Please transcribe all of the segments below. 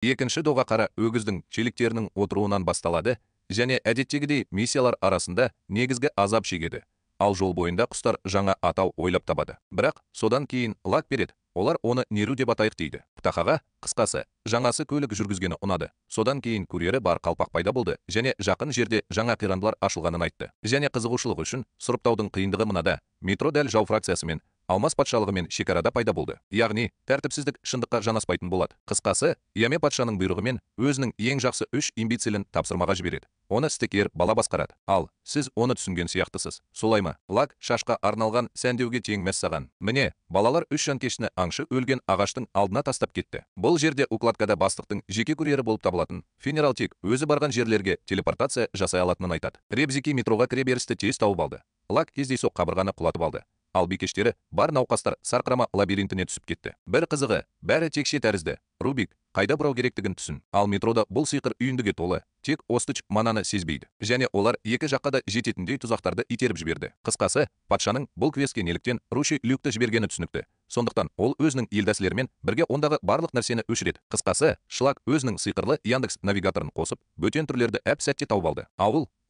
Екінші доға қара өгіздің челіктерінің отыруынан басталады және әдеттегідей миссиялар арасында негізгі азап шегеді. Ал жол бойында құстар жаңа атау ойлап табады. Бірақ содан кейін лак береді. Олар оны Неру деп атайық дейді. Птахаға қысқасы жаңасы көлік жүргізгені ұнады. Содан кейін курьері бар қалпақ пайда болды және жақын жерде жаңа қирандылар ашылғанын айтты. Және қызығушылық үшін сұрыптаудың қиындығы мынада. Метро дәл жау фракциясымен Алмас патшалығымен шекарада пайда болды. Яғни, тәртіпсіздік шындыққа жанаспайтын болады. Қысқасы, Яме патшаның бұйрығымен өзінің ең жақсы 3 имбецилін тапсырмаға жібереді. Оны стекер бала басқарады. Ал, сіз оны түсінген сияқтысыз. Солай ма? Лак шашқа арналған сәндеуге теңмес саған. Міне, балалар 3 жанкешті аңшы өлген ағаштың алдына тастап кетті. Бұл жерде укладкада бастықтың жеке курьері болып табылатын Фенерал тек өзі барған жерлерге телепортация жасай алатынын айтады. Ребзики метроға кіре берісті тез тауып алды. Лак кездейсоқ қабырғаны құлатып алды. Ал бикештері бар науқастар сарқырама лабиринтіне түсіп кетті. Бір қызығы, бәрі текше тәрізді. Рубик қайда бұрау керектігін түсін. Ал метрода бұл сиқыр үйіндіге толы, тек Остыч мананы сезбейді. Және олар екі жаққа да жететіндей тұзақтарды итеріп жіберді. Қысқасы, патшаның бұл квестке неліктен Руши Люкті жібергені түсінікті. Сондықтан ол өзінің елдәсілерімен бірге ондағы барлық нәрсені өшіреді. Қысқасы, Шлак өзінің сиқырлы Яндекс навигаторын қосып, бөтен түрлерді әп-сәтте тауып алды.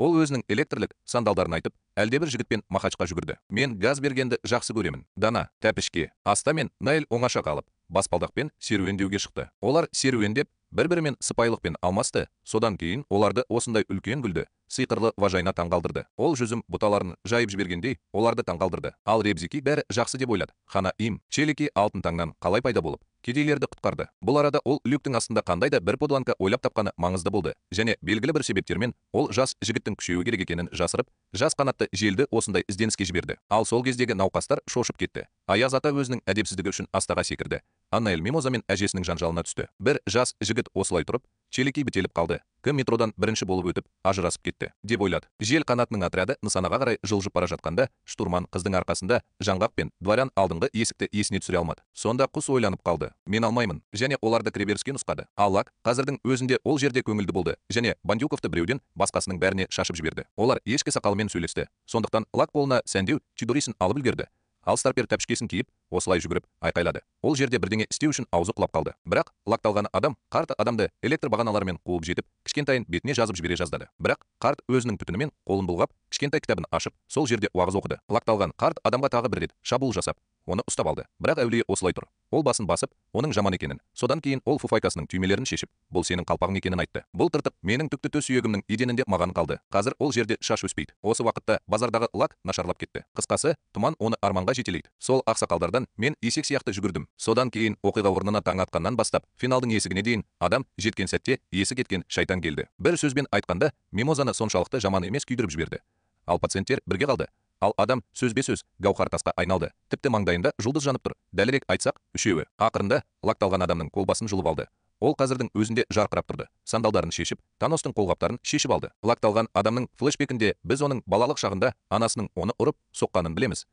Ол өзінің электрлік сандалдарын айтып, әлдебір жігітпен Махачқа жүгірді. Мен газ бергенді жақсы көремін. Дана, тәпішке, Аста мен Найл оңаша қалып, баспалдақпен серуендеуге шықты. Олар серуендеп, бір-бірімен сыпайылықпен алмасты. Содан кейін оларды осындай үлкен гүлді сиқырлы важайна таңғалдырды. Ол жүзім бұталарын жайып жібергендей, оларды таңғалдырды. Ал Ребзики бәрі жақсы деп ойлады. Хана Им, Челики алтын таңнан қалай пайда болып, кедейлерді құтқарды. Бұл арада ол люктің астында қандай да бір подланка ойлап тапқаны маңызды болды. Және белгілі бір себептермен ол жас жігіттің күшеуі керек екенін жасырып, жас қанатты желді осындай ізденіске жіберді. Ал сол кездегі науқастар шошып кетті. Аяз ата өзінің әдепсіздігі үшін астаға секірді. Аннаэль Мимоза мен әжесінің жанжалына түсті. Бір жас жігіт осылай тұрып, Челики бітеліп қалды. Кім метродан бірінші болып өтіп, ажырасып кетті, деп ойлады. Жел қанатының отряды нысанаға қарай жылжып бара жатқанда, штурман қыздың арқасында жаңғақ пен дворян алдыңғы есікті есіне түсіре алмады. Сонда құс ойланып қалды. Мен алмаймын, және оларды кіреберіске нұсқады. Ал Лак қазірдің өзінде ол жерде көңілді болды, және Бандюковты біреуден басқасының бәріне шашып жіберді. Олар ешкі сақалымен сөйлесті. Сондықтан Лак қолына сәндеу чидорисін алып үлгерді. Ал Старпер тәпішкесін киіп, осылай жүгіріп, айқайлады. Ол жерде бірдеңе істеу үшін аузы құлап қалды. Бірақ лакталған адам қарт адамды электр бағаналарымен қуып жетіп, кішкентайын бетіне жазып жібере жаздады. Бірақ қарт өзінің түтінімен қолын бұлғап, кішкентай кітабын ашып, сол жерде уағыз оқыды. Лакталған қарт адамға тағы бір рет шабуыл жасап, оны ұстап алды. Бірақ әулие осылай тұр. Ол басын басып, оның жаман екенін, содан кейін ол фуфайкасының түймелерін шешіп, бұл сенің қалпағың екенін айтты. Бұл тыртық менің түкті төс сүйегімнің еденінде маған қалды. Қазір ол жерде шаш өспейді. Осы уақытта базардағы Лак нашарлап кетті. Қысқасы, тұман оны арманға жетелейді. Сол ақсақалдардан мен есек сияқты жүгірдім. Содан кейін оқиға орнына таң атқаннан бастап, финалдың есігіне дейін адам жеткен сәтте есі кеткен шайтан келді. Бір сөзбен айтқанда, Мимозаны соншалықты жаман емес күйдіріп жіберді. Ал пациенттер бірге қалды. Ал адам сөзбе-сөз гауһар тасқа айналды. Тіпті маңдайында жұлдыз жанып тұр. Дәлірек айтсақ, үшеуі. Ақырында лакталған адамның қолбасын жұлып алды. Ол қазірдің өзінде жарқырап тұрды. Сандалдарын шешіп, Таностың қолғаптарын шешіп алды. Лакталған адамның флешбекінде біз оның балалық шағында анасының оны ұрып соққанын білеміз.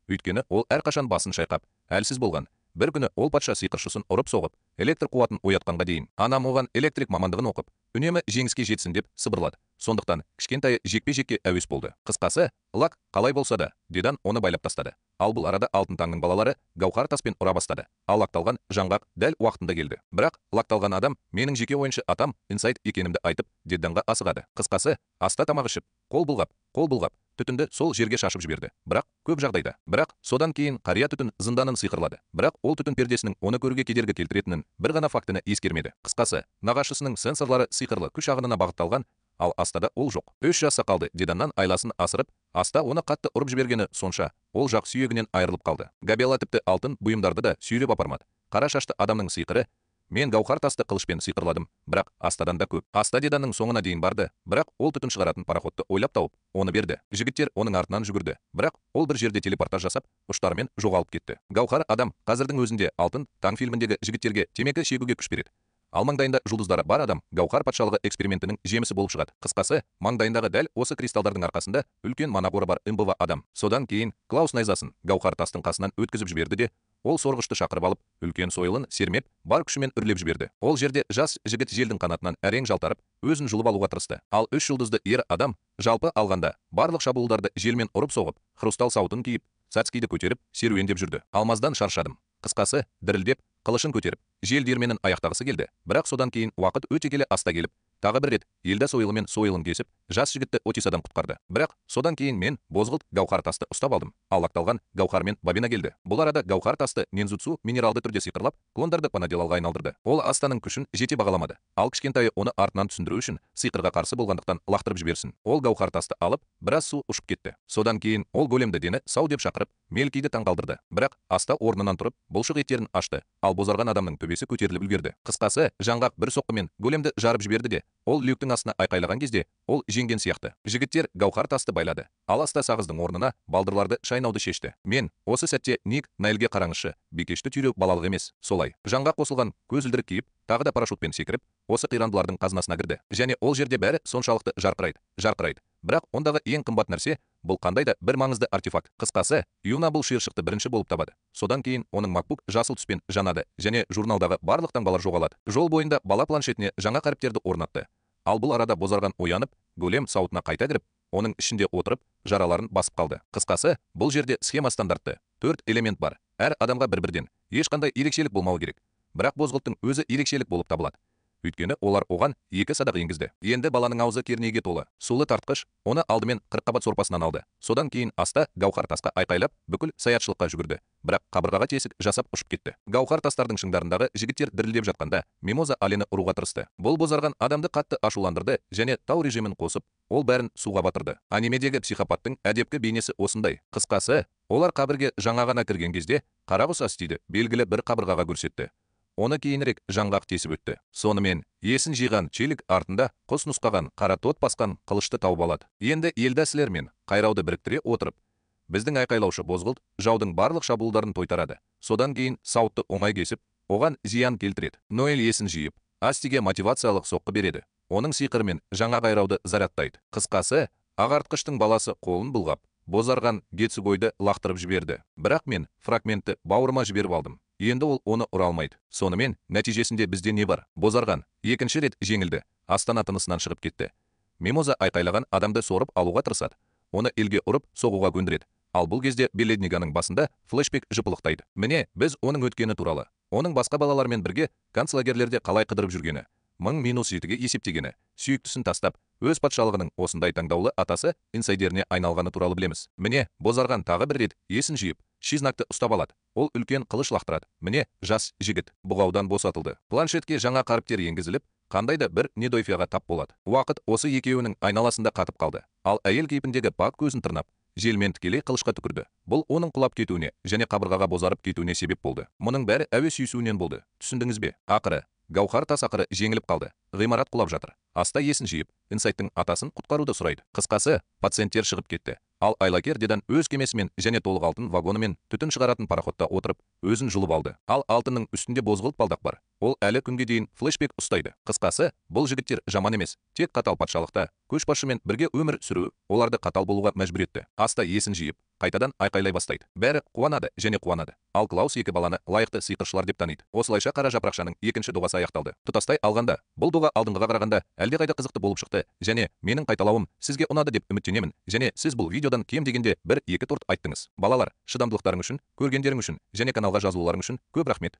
Өйткені ол әрқашан басын шайқап, әлсіз болған. Бір күні ол патша сиқыршысын ұрып соғып, электр қуатын оятқанға дейін. Анам оған электрик мамандығын оқып, үнемі жеңіске жетсін деп сыбырлады. Сондықтан кішкентайы жекпе-жекке әуес болды. Қысқасы, Лак қалай болса да, Дедан оны байлап тастады. Ал бұл арада алтын таңның балалары гауһар таспен ұра бастады. Ал лакталған жаңғақ дәл уақытында келді. Бірақ лакталған адам менің жеке ойыншы атам Инсайд екенімді айтып, Деданға асығады. Қысқасы, аста тамақ ішіп, қол бұлғап, түтінді сол жерге шашып жіберді. Бірақ көп жағдайда. Бірақ содан кейін қария түтін зынданын сиқырлады. Бірақ ол түтін пердесінің оны көруге кедергі келтіретінін бір ғана фактіні ескермеді. Қысқасы, нағашысының сенсорлары сиқырлы күш ағынына бағытталған, ал Астада ол жоқ. 3 жасқа қалды. Деданнан айласын асырып, Аста оны қатты ұрып жібергені сонша, ол жақ сүйегінен айырылып қалды. Габела тіпті алтын бұйымдарды да сүйреп апармады. Қара шашты адамның сиқыры, мен гауһар тасты қылышпен сиқырладым, бірақ Астадан да көп. Аста Деданның соңына дейін барды, бірақ ол түтін шығаратын пароходты ойлап тауып, оны берді. Жігіттер оның артынан жүгірді, бірақ ол бір жерде телепортаж жасап, ұштарымен жоғалып кетті. Гауһар адам қазірдің өзінде алтын таң фильміндегі жігіттерге темекі шегуге күш береді. Ал маңдайында жұлдыздары бар адам гауһар патшалығы экспериментінің жемісі болып шығады. Қысқасы, маңдайындағы дәл осы кристалдардың арқасында үлкен манақоры бар ымбыва адам. Содан кейін Клаус найзасын гауһар тастың қасынан өткізіп жіберді де, ол сорғышты шақырып алып, үлкен сойылын сермеп, бар күшімен үрлеп жіберді. Ол жерде жас жігіт желдің қанатынан әрең жалтарып, өзін жұлып алуға тырысты. Ал 3 жұлдызды ер адам жалпы алғанда барлық шабуылдарды желмен ұрып соғып, хрустал сауытын киіп, Сацкиді көтеріп, серуендеп жүрді. Алмаздан шаршадым. Қысқасы, дірілдеп, қылышын көтеріп, жел диірменін аяқтағысы келді. Бірақ содан кейін уақыт өте келе аста келіп, тағы бір рет елда сойылымен сойылын кесіп, жас жігітті Отисадан құтқарды. Бірақ содан кейін мен бозғылт гауһар тасты ұстап алдым. Ал лақталған гауһармен Бабина келді. Бұл арада гауһар тасты Нензуцу минералды түрде сиқырлап, клондарды панаделалға айналдырды. Ол астаның күшін жете бағаламады. Ал кішкентайы оны артынан түсіндіру үшін сиқырға қарсы болғандықтан лақтырып жіберсін. Ол гауһар тасты алып, біраз су ұшып кетті. Содан кейін ол големді дені сау деп шақырып, Мелкиді таңғалдырды. Бірақ аста орнынан тұрып, бұлшық еттерін ашты, ал бозарған адамның төбесі көтеріліп үлгерді. Қысқасы, жаңғақ бір соққымен големді жарып жіберді де, ол люктің астына айқайлаған кезде, ол жеңген сияқты. Жігіттер гауһар тасты байлады. Ал аста сағыздың орнына балдырларды шайнауды шешті. Мен осы сәтте Ник, Найлге қараңызшы, бикешті түйреу балалық емес. Солай. Жанға қосылған көзілдірік киіп, тағы да парашютпен секіріп, осы қирандылардың қазынасына кірді. Және ол жерде бәрі соншалықты жарқырайды. Бірақ ондағы ең қымбат нәрсе бұл қандай да бір маңызды артефакт. Қысқасы, Юна бұл шиыршықты бірінші болып табады. Содан кейін оның MacBook жасыл түспен жанады және журналдағы барлық таңбалар жоғалады. Жол бойында бала планшетіне жаңа қаріптерді орнатты. Ал бұл арада бозарған оянып, голем сауытына қайта кіріп, оның ішінде отырып, жараларын басып қалды. Қысқасы, бұл жерде схема стандартты. 4 элемент бар. Әр адамға бір-бірден ешқандай ерекшелік болмауы керек. Бірақ бозғылттың өзі ерекшелік болып табылады. Өйткені олар оған 2 садақ енгізді. Енді баланың аузы кернейге толы. Сулы тартқыш оны алдымен 40 қабат сорпасынан алды. Содан кейін аста гауһар тасқа айқайлап, бүкіл саятшылыққа жүгірді. Бірақ қабырғаға тесік жасап ұшып кетті. Гауһар тастардың шыңдарындағы жігіттер дірілдеп жатқанда, Мимоза Алені ұруға тырысты. Бұл бозарған адамды қатты ашуландырды және тау режимін қосып, ол бәрін суға батырды. Анимедегі психопаттың әдепкі бейнесі осындай. Қысқасы, олар қабірге жаңа ғана кірген кезде, қарағұс астиді белгілі бір қабырғаға көрсетті. Оны кейінірек жаңғақ тесіп өтті. Сонымен, есін жиған челік артында құс нұсқаған қара тот басқан қылышты тауып алады. Енді елдәсілер мен қайрауды біріктіре отырып, біздің айқайлаушы бозғылт жаудың барлық шабуылдарын тойтарады. Содан кейін сауытты оңай кесіп, оған зиян келтіреді. Ноэль есін жиып, Астиге мотивациялық соққы береді. Оның сиқырымен жаңа қайрауды зарядтайды. Қысқасы, ағартқыштың баласы қолын бұлғап, бозарған Гетсугойды лақтырып жіберді. Бірақ мен фрагментті бауырыма жіберіп алдым. Енді ол оны ұра алмайды. Сонымен, нәтижесінде бізде не бар? Бозарған екінші рет жеңілді. Астана тынысынан шығып кетті. Мимоза айқайлаған адамды сорып алуға тырысады. Оны елге ұрып, соғуға көндіреді. Ал бұл кезде Беледниганың басында флешбек жыпылықтайды. Міне, біз оның өткені туралы, оның басқа балалармен бірге концлагерлерде қалай қыдырып жүргені, 1000-7-ге есептегені, сүйіктісін тастап, өз патшалығының осындай таңдаулы атасы инсайдеріне айналғаны туралы білеміз. Міне, бозарған тағы бір рет есін жиып, Шизнакты ұстап алады. Ол үлкен қылыш лақтырады. Міне, жас жігіт бұғаудан босатылды. Планшетке жаңа қаріптер енгізіліп, қандай да бір недойфияға тап болады. Уақыт осы екеуінің айналасында қатып қалды. Ал әйел кейпіндегі Пак көзін тырнап, желмен тікелей қылышқа түкірді. Бұл оның құлап кетуіне және қабырғаға бозарып кетуіне себеп болды. Мұның бәрі әуе сүйісуінен болды. Түсіндіңіз бе? Ақыры, гауһар тас ақыры жеңіліп қалды. Ғимарат құлап жатыр. Аста есін жиып, инсайттың атасын құтқаруды сұрайды. Қысқасы, пациенттер шығып кетті. Ал айлакер дедан өз кемесімен және толық алтын вагонымен түтін шығаратын пароходта отырып, өзін жұлып алды. Ал алтынның үстінде бозғылт балдақ бар. Ол әлі күнге дейін флешбек ұстайды. Қысқасы, бұл жігіттер жаман емес. Тек қатал патшалықта көшбасшымен бірге өмір сүру оларды қатал болуға мәжбүр етті. Аста есін жиып, қайтадан айқайлай бастайды. Бәрі қуанады және қуанады. Ал Клаус екі баланы лайықты сиқыршылар деп таниды. Осылайша қара жапырақшаның екінші дұғасы аяқталды. Тұтастай алғанда, бұл дұға алдыңғыға қарағанда әлдеқайда қызықты болып шықты және менің қайталауым сізге ұнады деп үміттенемін. Және сіз бұл видеодан кем дегенде 1-2 торт айттыңыз. Балалар, шыдамдылықтарың үшін, көргендерің үшін және каналға жазылуларың үшін көп рахмет.